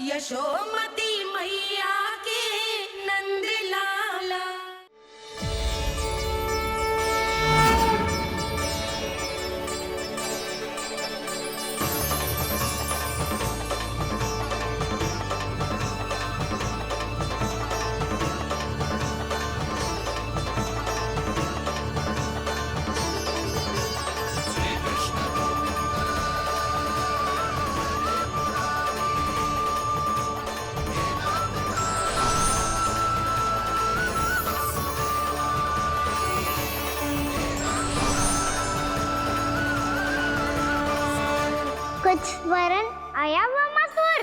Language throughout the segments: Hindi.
यशोमती मैया के नंद लाला। कुछ वरन आया हुआ मसूर।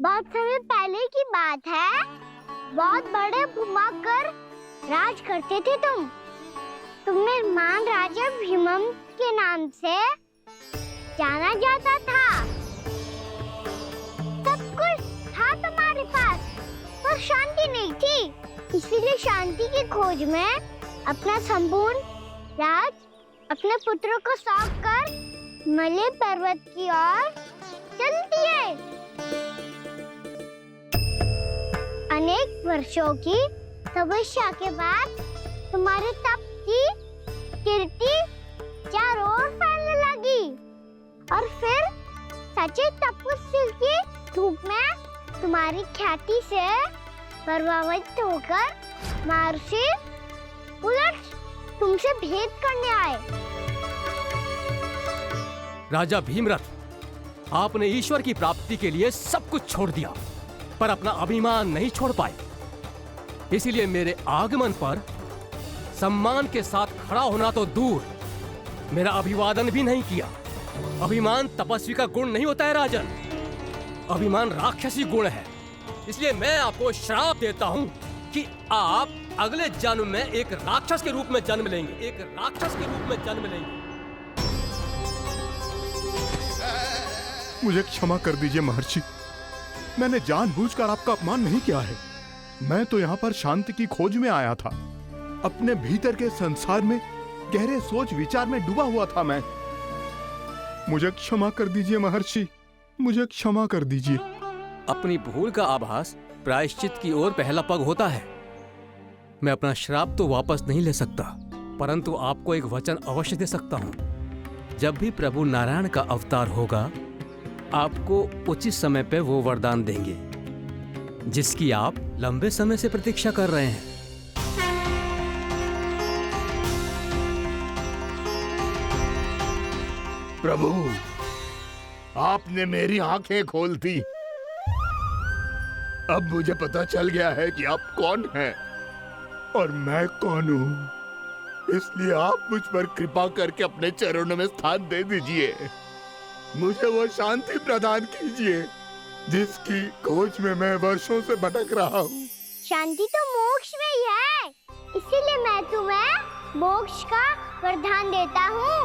बहुत समय पहले की बात है, बहुत बड़े घुमाकर राज करते थे तुम्हें मान राजा भीमम के नाम से जाना जाता था। सब कुछ था तुम्हारे पास, पर शांति नहीं थी। इसीलिए शांति की खोज में अपना संपूर्ण राज अपने पुत्रों को सौंप कर हिमालय पर्वत की ओर चल दिए। अनेक वर्षों की तपस्या के बाद तुम्हारे तप की कीर्ति चारों ओर फैलने लगी और फिर सच्चे तपस्वी के रूप में तुम्हारी ख्याति से प्रभावित होकर महर्षि उलट तुमसे भेंट करने आए। राजा भीमरथ, आपने ईश्वर की प्राप्ति के लिए सब कुछ छोड़ दिया, पर अपना अभिमान नहीं छोड़ पाए। इसीलिए मेरे आगमन पर सम्मान के साथ खड़ा होना तो दूर, मेरा अभिवादन भी नहीं किया। अभिमान तपस्वी का गुण नहीं होता है राजन, अभिमान राक्षसी गुण है। इसलिए मैं आपको श्राप देता हूँ कि आप अगले जन्म में एक राक्षस के रूप में जन्म लेंगे, एक राक्षस के रूप में जन्म लेंगे। मुझे क्षमा कर दीजिए महर्षि, मैंने जानबूझकर आपका अपमान नहीं किया है। मैं तो यहाँ पर शांति की खोज में आया था। अपने भीतर के संसार में गहरे सोच विचार में डूबा हुआ था मैं। मुझे क्षमा कर दीजिए महर्षि, मुझे क्षमा कर दीजिए। अपनी भूल का आभास प्रायश्चित की ओर पहला पग होता है। मैं अपना श्राप तो वापस नहीं ले सकता, परंतु आपको एक वचन अवश्य दे सकता हूँ। जब भी प्रभु नारायण का अवतार होगा, आपको उचित समय पे वो वरदान देंगे जिसकी आप लंबे समय से प्रतीक्षा कर रहे हैं। प्रभु, आपने मेरी आंखें खोल दी। अब मुझे पता चल गया है कि आप कौन हैं और मैं कौन हूँ। इसलिए आप मुझ पर कृपा करके अपने चरणों में स्थान दे दीजिए। मुझे वो शांति प्रदान कीजिए जिसकी खोज में मैं वर्षों से भटक रहा हूँ। शांति तो मोक्ष में ही है, इसीलिए मैं तुम्हें मोक्ष का वरदान देता हूँ।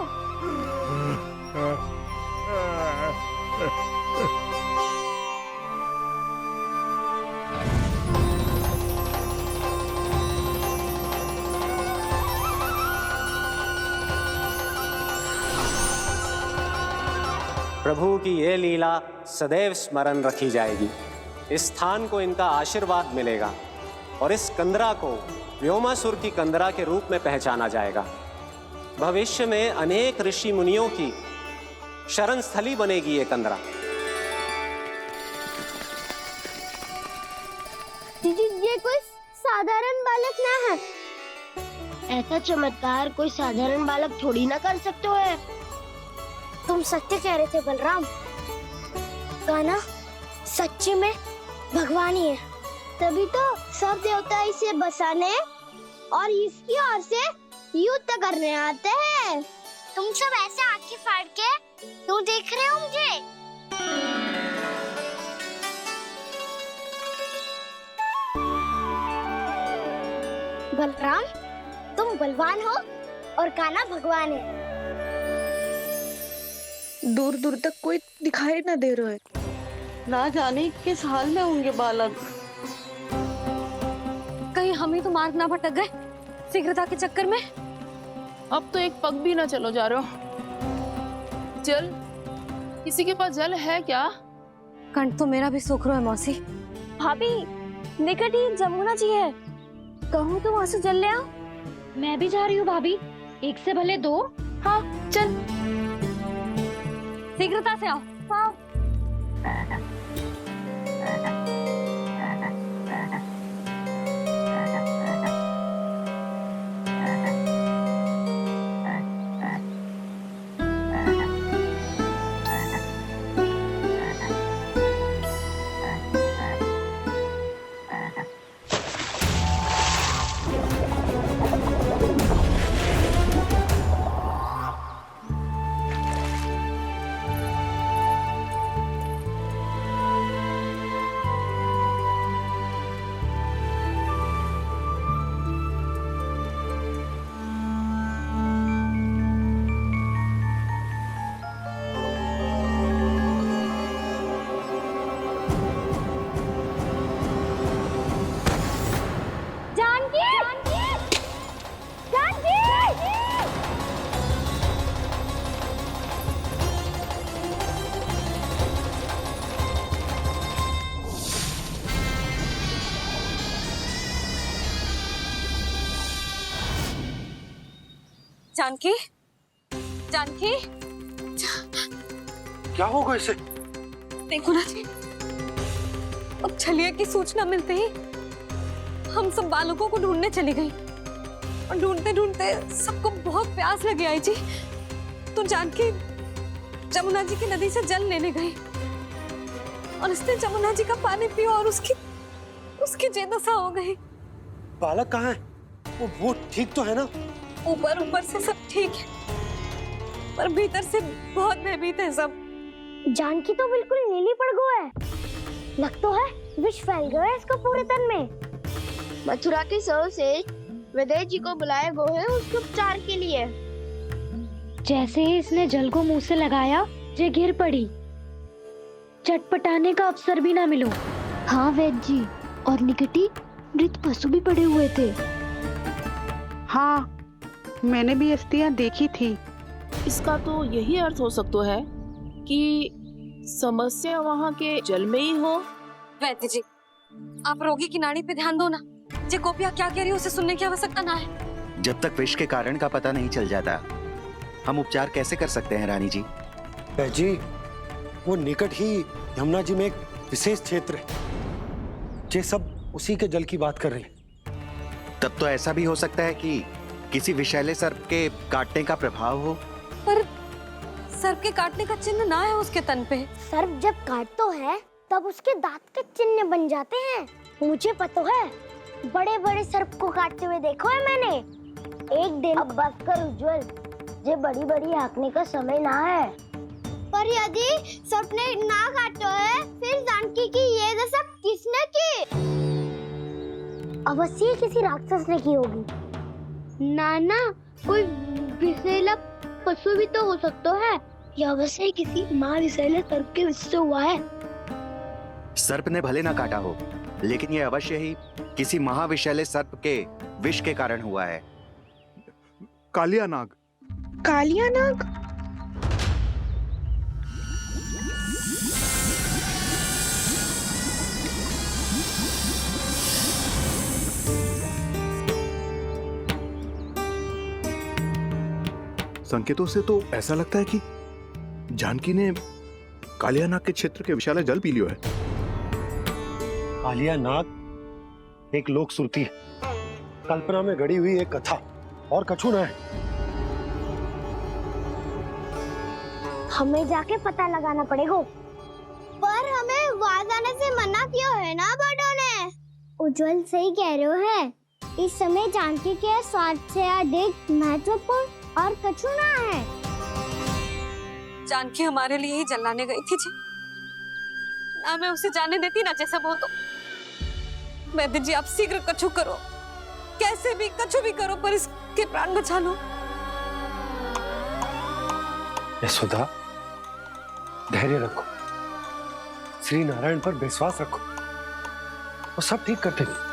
प्रभु की ये लीला सदैव स्मरण रखी जाएगी। इस स्थान को इनका आशीर्वाद मिलेगा और इस कंदरा को व्योमासुर की कंदरा के रूप में पहचाना जाएगा। भविष्य में अनेक ऋषि मुनियों की शरण स्थली बनेगी ये कंदरा। दीदी, ये कोई साधारण बालक ना है। ऐसा चमत्कार कोई साधारण बालक थोड़ी ना कर सकते हो। तुम सत्य कह रहे थे बलराम, गाना सच्ची में भगवान ही है। तभी तो सब देवता इसे बसाने और इसकी ओर से युद्ध करने आते हैं। तुम सब ऐसे आंखें फाड़ के क्यों देख रहे हो मुझे? बलराम, तुम बलवान हो और कान्हा भगवान है। दूर दूर तक कोई दिखाई न दे रहा है। ना जाने किस हाल में होंगे बालक। कहीं हम ही तो मार्ग ना भटक गए शीघ्रता के चक्कर में। अब तो एक पग भी ना चलो जा रहे हो। जल, किसी के पास जल है क्या? कंठ तो मेरा भी सूख रहा है मौसी। भाभी, निकट ही जमुना जी है, कहूँ तो वहाँ से जल ले आओ। मैं भी जा रही हूँ भाभी, एक से भले दो। हाँ चल। शीघ्रता से आओ। हाँ। जानकी, जानकी, क्या होगा इसे? देखो ना जी, अब छलिया की सूचना मिलते ही हम सब बालकों को ढूंढने चली गई और ढूंढते ढूंढते सबको बहुत प्यास लगी आई जी। तो जानकी जमुना जी की नदी से जल लेने गई और उसने जमुना जी का पानी पिया और उसकी जेदशा हो गई। बालक कहाँ है? वो ठीक तो है ना? ऊपर से सब ठीक है, पर भीतर से बहुत भयभीत है सब। जानकी तो बिल्कुल नीली पड़ गया है, लग तो है विष फैल गया है इसका पूरे तन में। मथुरा के सर्वश्रेष्ठ विदेह जी को बुलाए गए हैं उसके उपचार के लिए। जैसे ही इसने जल को मुंह से लगाया, ये गिर पड़ी, चटपटाने का अवसर भी ना मिलो। हाँ वैद्य जी, और निकटी मृत पशु भी पड़े हुए थे। हाँ, मैंने भी अस्थियां देखी थी। इसका तो यही अर्थ हो सकता है कि समस्या वहाँ के जल में ही हो। वैद्य जी, आप रोगी की नाड़ी पे ध्यान दो ना। जे गोपिया क्या कह रही है उसे सुनने की आवश्यकता ना है। जब तक विष के कारण का पता नहीं चल जाता, हम उपचार कैसे कर सकते हैं रानी जी? जी, वो निकट ही यमुना जी में एक विशेष क्षेत्र है, जे सब उसी के जल की बात कर रहे हैं। तब तो ऐसा भी हो सकता है कि किसी विषैले सर्प के काटने का प्रभाव हो। पर सर्प के काटने का चिन्ह ना है उसके तन पे। सर्प जब काटता है तब उसके दांत के चिन्ह बन जाते हैं। मुझे पता है, बड़े बड़े सर्प को काटते हुए देखो है मैंने। एक दिन अब बस कर उज्जवल, ये बड़ी बड़ी हाँकने का समय ना है। पर यदि सर्प ने ना काटा है, फिर जानकी की ये दशा किसने की? अवश्य किसी राक्षस ने की होगी। नाना, कोई विषैला पशु भी तो हो सकता है, या अवश्य किसी महाविषैले सर्प के विष से हुआ है। सर्प ने भले ना काटा हो, लेकिन यह अवश्य ही किसी महाविषैले सर्प के विष के कारण हुआ है। कालिया नाग। कालिया नाग? संकेतों से तो ऐसा लगता है कि जानकी ने कालिया नाग के क्षेत्र के विशाल जल पी लियो है। कालिया नाग एक लोक श्रुति है, कल्पना में गढ़ी हुई एक कथा, और कछु ना है। हमें जाके पता लगाना पड़ेगा। पर हमें वहां जाने से मना किया है ना बड़ों ने। उज्जवल सही कह रहे हो है, इस समय जानकी के स्वार्थ से अधिक महत्वपूर्ण और कछु ना है। जानकी हमारे लिए ही जलाने गई थी जी, ना मैं उसे जाने देती ना जैसा वो तो। वैद्य जी, आप शीघ्र कछु करो, कैसे भी कछु भी करो, पर इसके प्राण बचा लो। यशोदा, धैर्य रखो, श्री नारायण पर विश्वास रखो, वो सब ठीक कर देंगे।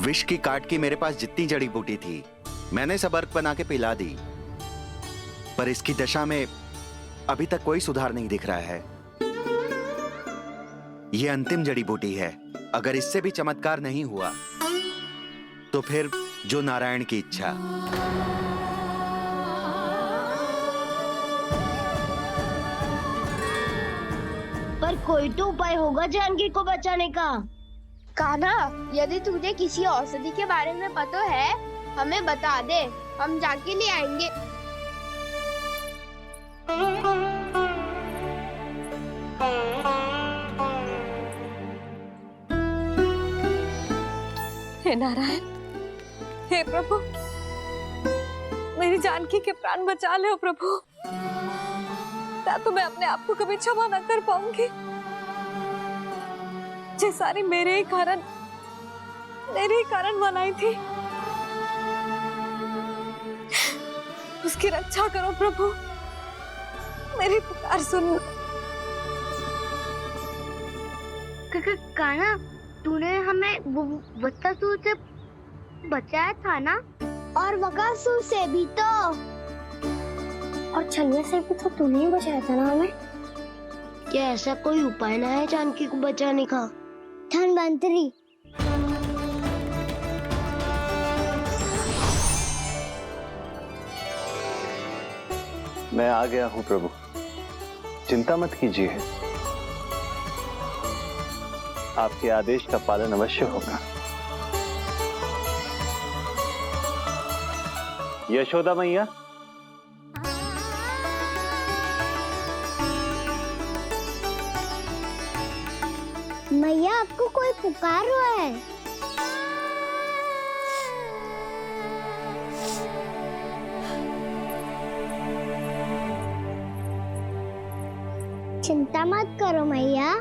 विष की काट की मेरे पास जितनी जड़ी बूटी थी मैंने सब अर्क बना के पिला दी, पर इसकी दशा में अभी तक कोई सुधार नहीं दिख रहा है। यह अंतिम जड़ी बूटी है, अगर इससे भी चमत्कार नहीं हुआ तो फिर जो नारायण की इच्छा। पर कोई तो उपाय होगा जानकी को बचाने का। कान्हा, यदि तुझे किसी औषधि के बारे में पता है हमें बता दे, हम जाके ले आएंगे। हे नारायण, हे प्रभु, मेरी जानकी के प्राण बचा ले प्रभु। क्या तो मैं अपने आप को कभी क्षमा न कर पाऊंगी। ये सारी मेरे ही कारण बनाई थी। उसकी रक्षा करो प्रभु, मेरी पुकार सुनो। कान्हा, तूने हमें बकासुर से बचाया था ना? और बकासुर से भी तो, और छलिया से भी तो तूने ही बचाया था ना हमें। क्या ऐसा कोई उपाय ना है जानकी को बचाने का? धनवंतरी, मैं आ गया हूं प्रभु, चिंता मत कीजिए, आपके आदेश का पालन अवश्य होगा। यशोदा मैया, मैया आपको कोई पुकार रहा है। चिंता मत करो मैया,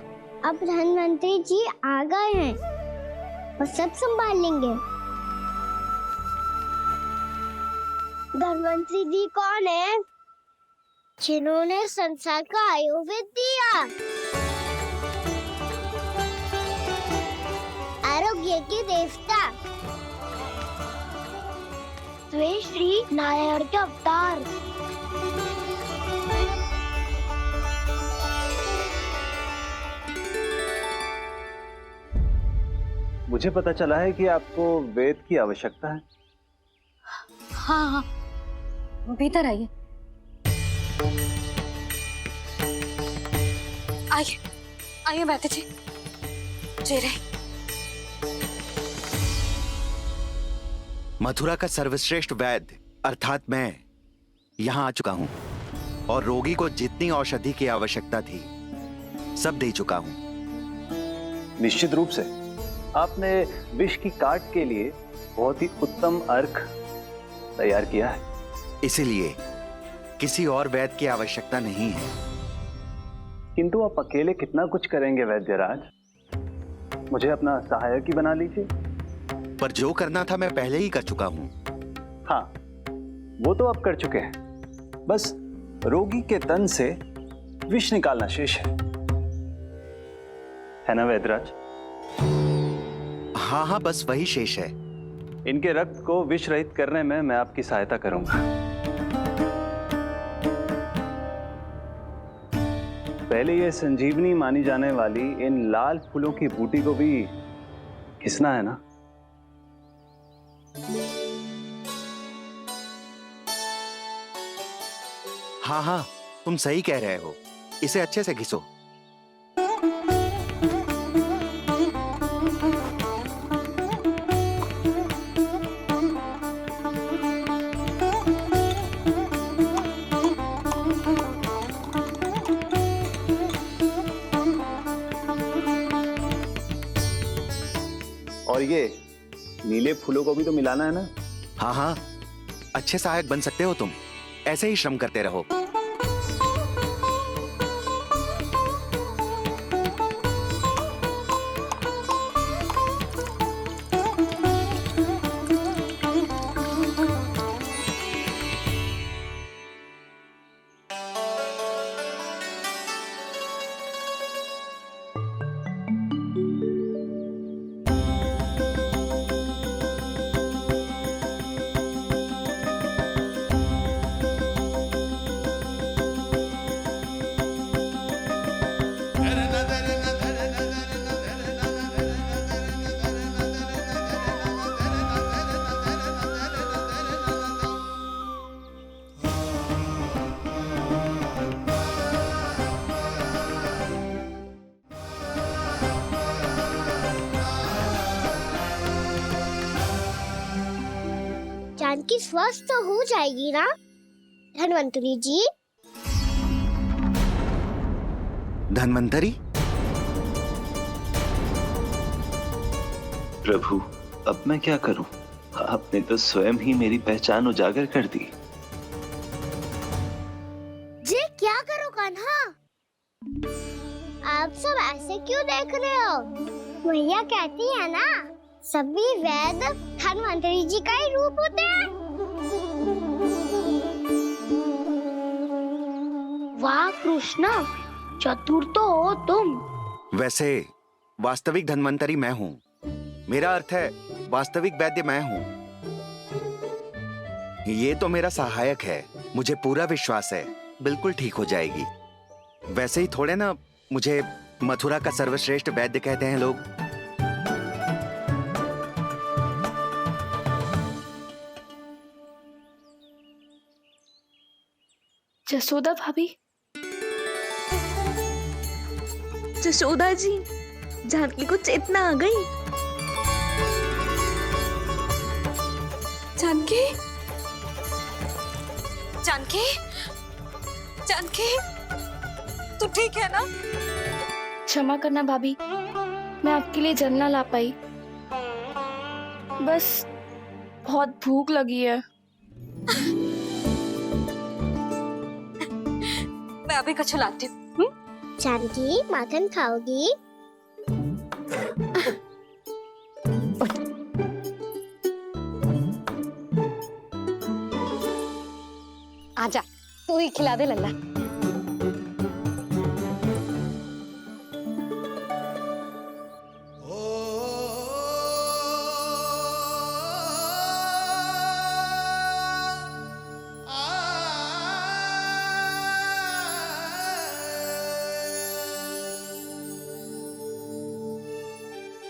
अब धनवंतरी जी आ गए हैं और सब संभाल लेंगे। धनवंतरी जी कौन है? जिन्होंने संसार का आयुर्वेद दिया, आरोग्य के देवता, वे श्री नारायण के अवतार। मुझे पता चला है कि आपको वेद की आवश्यकता है। हाँ हाँ, भीतर आइए। आइए आइए बैठे जी। जय रे। मथुरा का सर्वश्रेष्ठ वैद्य अर्थात मैं यहाँ आ चुका हूँ और रोगी को जितनी औषधि की आवश्यकता थी सब दे चुका हूँ। निश्चित रूप से आपने विष की काट के लिए बहुत ही उत्तम अर्क तैयार किया है, इसीलिए किसी और वैद्य की आवश्यकता नहीं है। किंतु आप अकेले कितना कुछ करेंगे वैद्यराज, मुझे अपना सहायक ही बना लीजिए। पर जो करना था मैं पहले ही कर चुका हूँ। हाँ, वो तो आप कर चुके हैं, बस रोगी के तन से विष निकालना शेष है ना वैद्यराज? हाँ हाँ, बस वही शेष है। इनके रक्त को विष रहित करने में मैं आपकी सहायता करूंगा। पहले ये संजीवनी मानी जाने वाली इन लाल फूलों की बूटी को भी घिसना है ना? हाँ हाँ, तुम सही कह रहे हो, इसे अच्छे से घिसो। और ये नीले फूलों को भी तो मिलाना है ना? हाँ हाँ, अच्छे सहायक बन सकते हो तुम, ऐसे ही श्रम करते रहो। जानकी स्वस्थ तो हो जाएगी ना धन्वंतरी जी? धन्वंतरी? प्रभु, अब मैं क्या करूं? आपने तो स्वयं ही मेरी पहचान उजागर कर दी। जी क्या करो कान्हा? आप सब ऐसे क्यों देख रहे हो? मैया कहती है ना, सभी वेद धन्वंतरी जी का ही रूप होते हैं। वाह कृष्णा, चतुर तो हो तुम। वैसे वास्तविक धन्वंतरी मैं हूँ। मेरा अर्थ है वास्तविक वैद्य मैं हूँ। ये तो मेरा सहायक है। मुझे पूरा विश्वास है बिल्कुल ठीक हो जाएगी। वैसे ही थोड़े ना मुझे मथुरा का सर्वश्रेष्ठ वैद्य कहते हैं लोग। जसोदा भाभी, जसोदा जी, जानकी को चेतना आ गई। जानकी, जानकी, जानकी, तू ठीक है ना? क्षमा करना भाभी, मैं आपके लिए जल ना ला पाई। बस बहुत भूख लगी है। मैं अभी कछु लाती हूँ। जानकी माखन खाओगी? आजा, तू ही खिला दे लल्ला।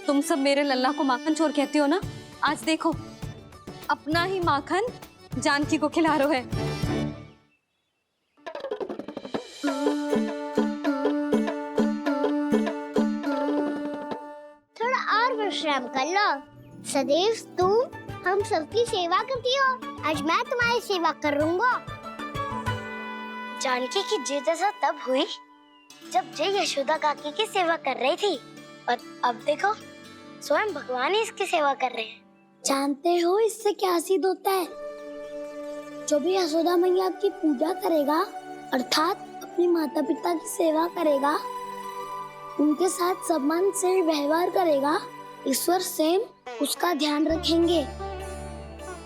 तुम सब मेरे लल्ला को माखन चोर कहती हो ना? आज देखो, अपना ही माखन जानकी को खिला रहे है। थोड़ा और विश्राम कर लो। सदैव तुम हम सबकी सेवा करती हो, आज मैं तुम्हारी सेवा करूंगा। जानकी की जिज्ञासा तब हुई जब जय यशोदा काकी की सेवा कर रही थी, और अब देखो स्वयं भगवान ही इसकी सेवा कर रहे हैं। जानते हो इससे क्या सिद्ध होता है? जो भी यशोदा मैया की पूजा करेगा, अर्थात अपने माता पिता की सेवा करेगा, उनके साथ सम्मान से व्यवहार करेगा, ईश्वर स्वयं उसका ध्यान रखेंगे।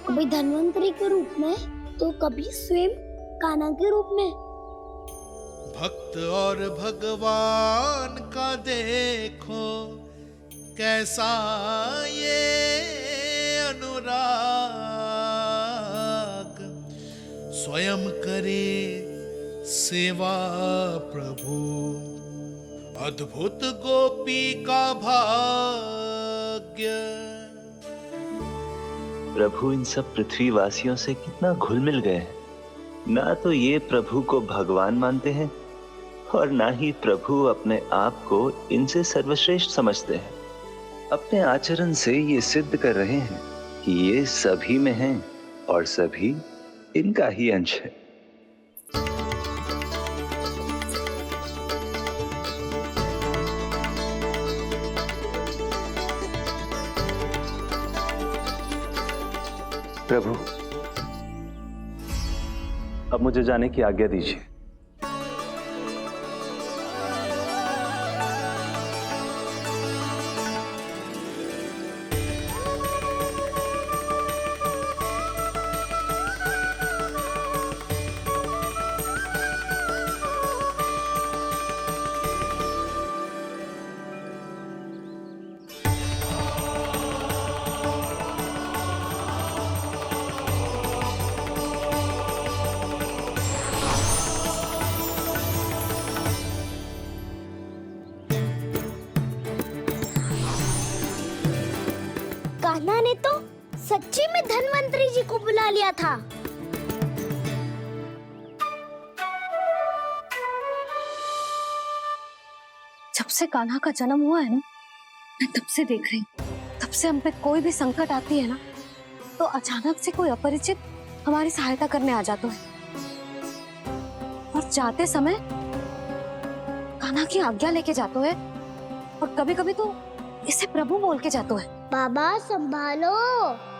कभी धन्वंतरी के रूप में तो कभी स्वयं कान्हा के रूप में। भक्त और भगवान का देखो कैसा ये अनुराग, स्वयं करे सेवा प्रभु, अद्भुत गोपी का भाग्य। प्रभु इन सब पृथ्वीवासियों से कितना घुल मिल गए हैं। ना तो ये प्रभु को भगवान मानते हैं और ना ही प्रभु अपने आप को इनसे सर्वश्रेष्ठ समझते हैं। अपने आचरण से ये सिद्ध कर रहे हैं कि ये सभी में हैं और सभी इनका ही अंश है। प्रभु, अब मुझे जाने की आज्ञा दीजिए। कान्हा ने तो सच्ची में धन्वंतरी जी को बुला लिया था। जब से कान्हा का जन्म हुआ है ना, मैं तब से देख रही हूँ, तब से हम पे कोई भी संकट आती है ना, तो अचानक से कोई अपरिचित हमारी सहायता करने आ जाता है और जाते समय कान्हा की आज्ञा लेके जाता है और कभी कभी तो इसे प्रभु बोल के जाता है। बाबा संभालो।